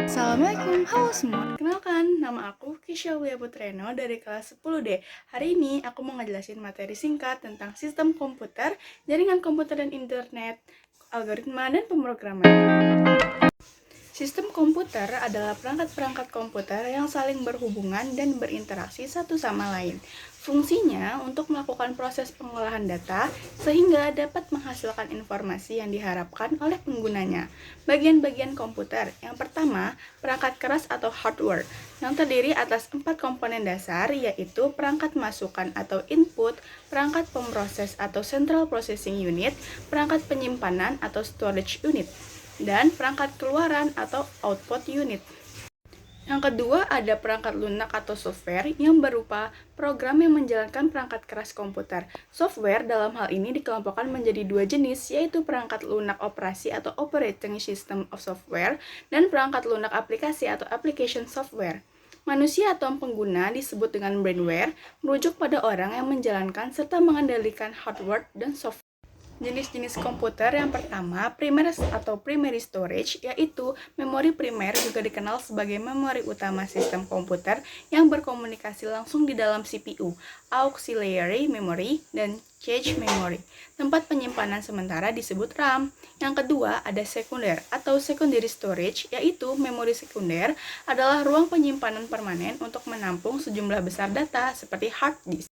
Assalamualaikum, halo semua. Kenalkan, nama aku Kisha Wia Putreno dari kelas 10D. Hari ini aku mau ngejelasin materi singkat tentang sistem komputer, jaringan komputer dan internet, algoritma, dan pemrograman. Sistem komputer adalah perangkat-perangkat komputer yang saling berhubungan dan berinteraksi satu sama lain. Fungsinya untuk melakukan proses pengolahan data sehingga dapat menghasilkan informasi yang diharapkan oleh penggunanya. Bagian-bagian komputer. Yang pertama, perangkat keras atau hardware yang terdiri atas 4 komponen dasar, yaitu perangkat masukan atau input, perangkat pemroses atau central processing unit, perangkat penyimpanan atau storage unit, dan perangkat keluaran atau output unit. Yang kedua, ada perangkat lunak atau software yang berupa program yang menjalankan perangkat keras komputer. Software dalam hal ini dikelompokkan menjadi dua jenis, yaitu perangkat lunak operasi atau operating system of software dan perangkat lunak aplikasi atau application software. Manusia atau pengguna disebut dengan brainware, merujuk pada orang yang menjalankan serta mengendalikan hardware dan software. Jenis-jenis komputer yang pertama, primer atau primary storage, yaitu memori primer juga dikenal sebagai memori utama sistem komputer yang berkomunikasi langsung di dalam CPU, auxiliary memory, dan cache memory. Tempat penyimpanan sementara disebut RAM. Yang kedua, ada sekunder atau secondary storage, yaitu memori sekunder adalah ruang penyimpanan permanen untuk menampung sejumlah besar data seperti hard disk.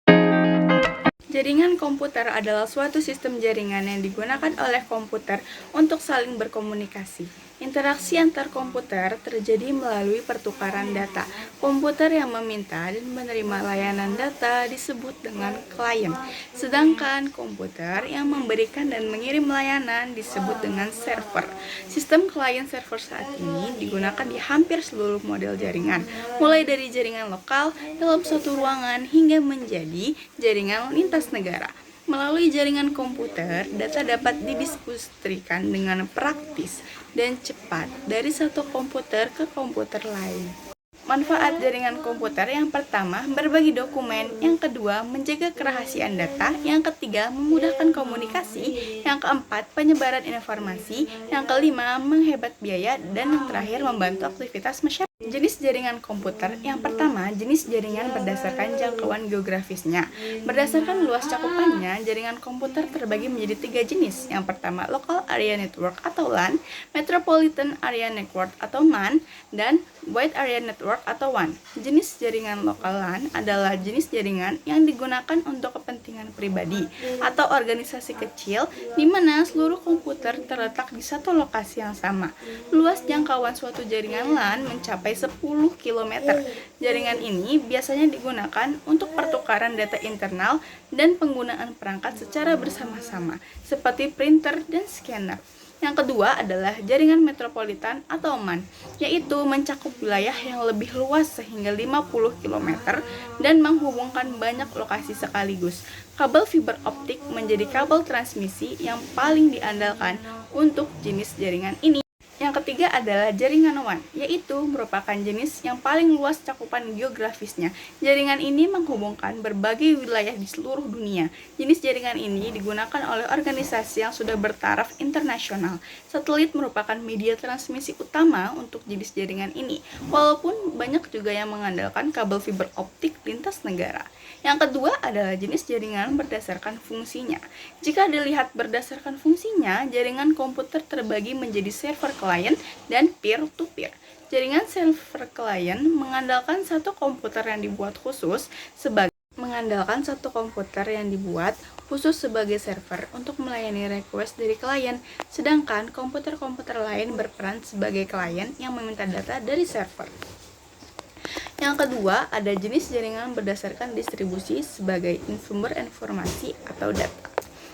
Jaringan komputer adalah suatu sistem jaringan yang digunakan oleh komputer untuk saling berkomunikasi. Interaksi antar komputer terjadi melalui pertukaran data. Komputer yang meminta dan menerima layanan data disebut dengan klien, sedangkan komputer yang memberikan dan mengirim layanan disebut dengan server. Sistem klien server saat ini digunakan di hampir seluruh model jaringan, mulai dari jaringan lokal dalam suatu ruangan hingga menjadi jaringan lintas negara. Melalui jaringan komputer, data dapat didiskusikan dengan praktis dan cepat dari satu komputer ke komputer lain. Manfaat jaringan komputer yang pertama, berbagi dokumen, yang kedua, menjaga kerahasiaan data, yang ketiga, memudahkan komunikasi, yang keempat, penyebaran informasi, yang kelima, menghemat biaya, dan yang terakhir, membantu aktivitas masyarakat. Jenis jaringan komputer yang pertama, jenis jaringan berdasarkan jangkauan geografisnya. Berdasarkan luas cakupannya, jaringan komputer terbagi menjadi 3 jenis. Yang pertama, Local Area Network atau LAN, Metropolitan Area Network atau MAN, dan Wide Area Network atau WAN. Jenis jaringan lokal LAN adalah jenis jaringan yang digunakan untuk kepentingan pribadi atau organisasi kecil di mana seluruh komputer terletak di satu lokasi yang sama. Luas jangkauan suatu jaringan LAN mencapai 10 km. Jaringan ini biasanya digunakan untuk pertukaran data internal dan penggunaan perangkat secara bersama-sama, seperti printer dan scanner. Yang kedua adalah jaringan metropolitan atau MAN, yaitu mencakup wilayah yang lebih luas sehingga 50 km dan menghubungkan banyak lokasi sekaligus. Kabel fiber optik menjadi kabel transmisi yang paling diandalkan untuk jenis jaringan ini. Yang ketiga adalah jaringan WAN, yaitu merupakan jenis yang paling luas cakupan geografisnya. Jaringan ini menghubungkan berbagai wilayah di seluruh dunia. Jenis jaringan ini digunakan oleh organisasi yang sudah bertaraf internasional. Satelit merupakan media transmisi utama untuk jenis jaringan ini, walaupun banyak juga yang mengandalkan kabel fiber optik lintas negara. Yang kedua adalah jenis jaringan berdasarkan fungsinya. Jika dilihat berdasarkan fungsinya, jaringan komputer terbagi menjadi server client dan peer-to-peer. Jaringan server client mengandalkan satu komputer yang dibuat khusus sebagai server untuk melayani request dari klien, sedangkan komputer-komputer lain berperan sebagai klien yang meminta data dari server. Yang kedua, ada jenis jaringan berdasarkan distribusi sebagai sumber informasi atau data.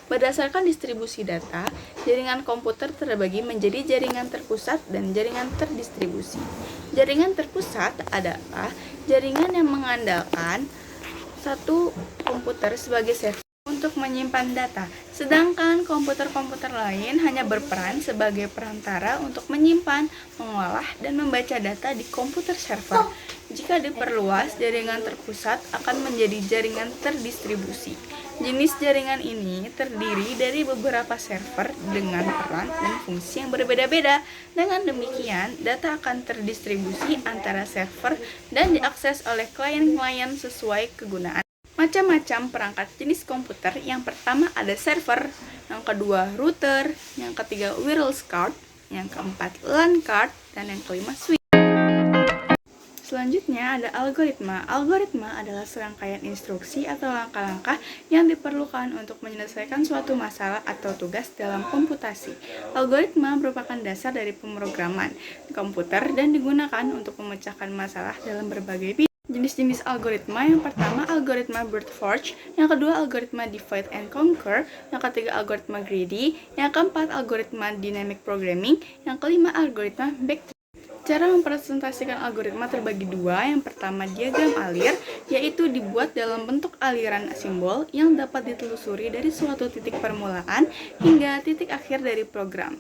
Berdasarkan distribusi data, jaringan komputer terbagi menjadi jaringan terpusat dan jaringan terdistribusi. Jaringan terpusat adalah jaringan yang mengandalkan satu komputer sebagai server untuk menyimpan data, sedangkan komputer-komputer lain hanya berperan sebagai perantara untuk menyimpan, mengolah, dan membaca data di komputer server. Jika diperluas, jaringan terpusat akan menjadi jaringan terdistribusi. Jenis jaringan ini terdiri dari beberapa server dengan peran dan fungsi yang berbeda-beda. Dengan demikian, data akan terdistribusi antara server dan diakses oleh klien-klien sesuai kegunaan. Macam-macam perangkat jenis komputer. Yang pertama ada server, yang kedua router, yang ketiga wireless card, yang keempat LAN card, dan yang kelima switch. Selanjutnya ada algoritma. Algoritma adalah serangkaian instruksi atau langkah-langkah yang diperlukan untuk menyelesaikan suatu masalah atau tugas dalam komputasi. Algoritma merupakan dasar dari pemrograman komputer dan digunakan untuk memecahkan masalah dalam berbagai bidang. Jenis-jenis algoritma, yang pertama algoritma brute force, yang kedua algoritma divide and conquer, yang ketiga algoritma greedy, yang keempat algoritma dynamic programming, yang kelima algoritma backtracking. Cara mempresentasikan algoritma terbagi dua. Yang pertama diagram alir, yaitu dibuat dalam bentuk aliran simbol yang dapat ditelusuri dari suatu titik permulaan hingga titik akhir dari program.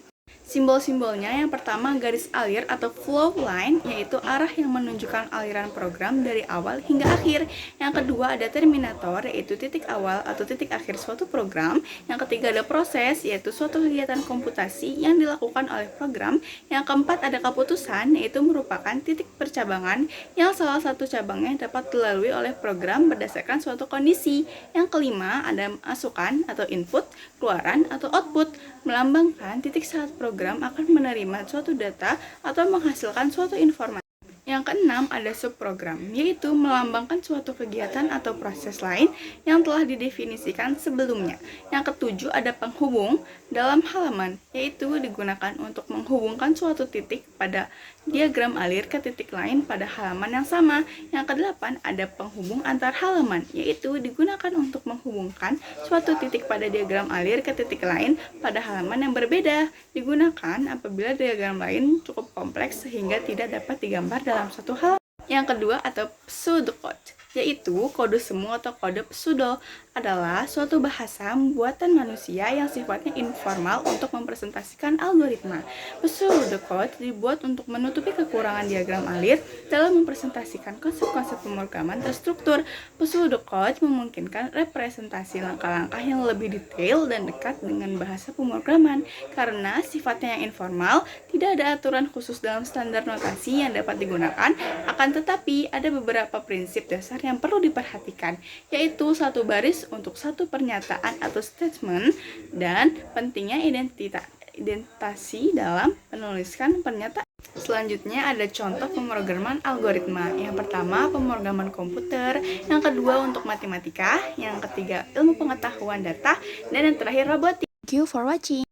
Simbol-simbolnya, yang pertama garis alir atau flow line, yaitu arah yang menunjukkan aliran program dari awal hingga akhir. Yang kedua ada terminator, yaitu titik awal atau titik akhir suatu program. Yang ketiga ada proses, yaitu suatu kegiatan komputasi yang dilakukan oleh program. Yang keempat ada keputusan, yaitu merupakan titik percabangan yang salah satu cabangnya dapat dilalui oleh program berdasarkan suatu kondisi. Yang kelima ada masukan atau input, keluaran atau output, melambangkan titik saat program akan menerima suatu data atau menghasilkan suatu informasi. Yang keenam ada subprogram, yaitu melambangkan suatu kegiatan atau proses lain yang telah didefinisikan sebelumnya. Yang ketujuh ada penghubung dalam halaman, yaitu digunakan untuk menghubungkan suatu titik pada diagram alir ke titik lain pada halaman yang sama. Yang kedelapan ada penghubung antar halaman, yaitu digunakan untuk menghubungkan suatu titik pada diagram alir ke titik lain pada halaman yang berbeda. Digunakan apabila diagram lain cukup kompleks sehingga tidak dapat digambar dalam satu hal. Yang kedua atau pseudocode, yaitu kode semu atau kode pseudo adalah suatu bahasa buatan manusia yang sifatnya informal untuk mempresentasikan algoritma. Pseudocode dibuat untuk menutupi kekurangan diagram alir dalam mempresentasikan konsep-konsep pemrograman terstruktur. Pseudocode memungkinkan representasi langkah-langkah yang lebih detail dan dekat dengan bahasa pemrograman. Karena sifatnya yang informal, tidak ada aturan khusus dalam standar notasi yang dapat digunakan, akan tetapi ada beberapa prinsip dasar yang perlu diperhatikan, yaitu satu baris untuk satu pernyataan atau statement, dan pentingnya identasi dalam penuliskan pernyataan. Selanjutnya ada contoh pemrograman algoritma. Yang pertama pemrograman komputer, yang kedua untuk matematika, yang ketiga ilmu pengetahuan data, dan yang terakhir robotik. Thank you for watching.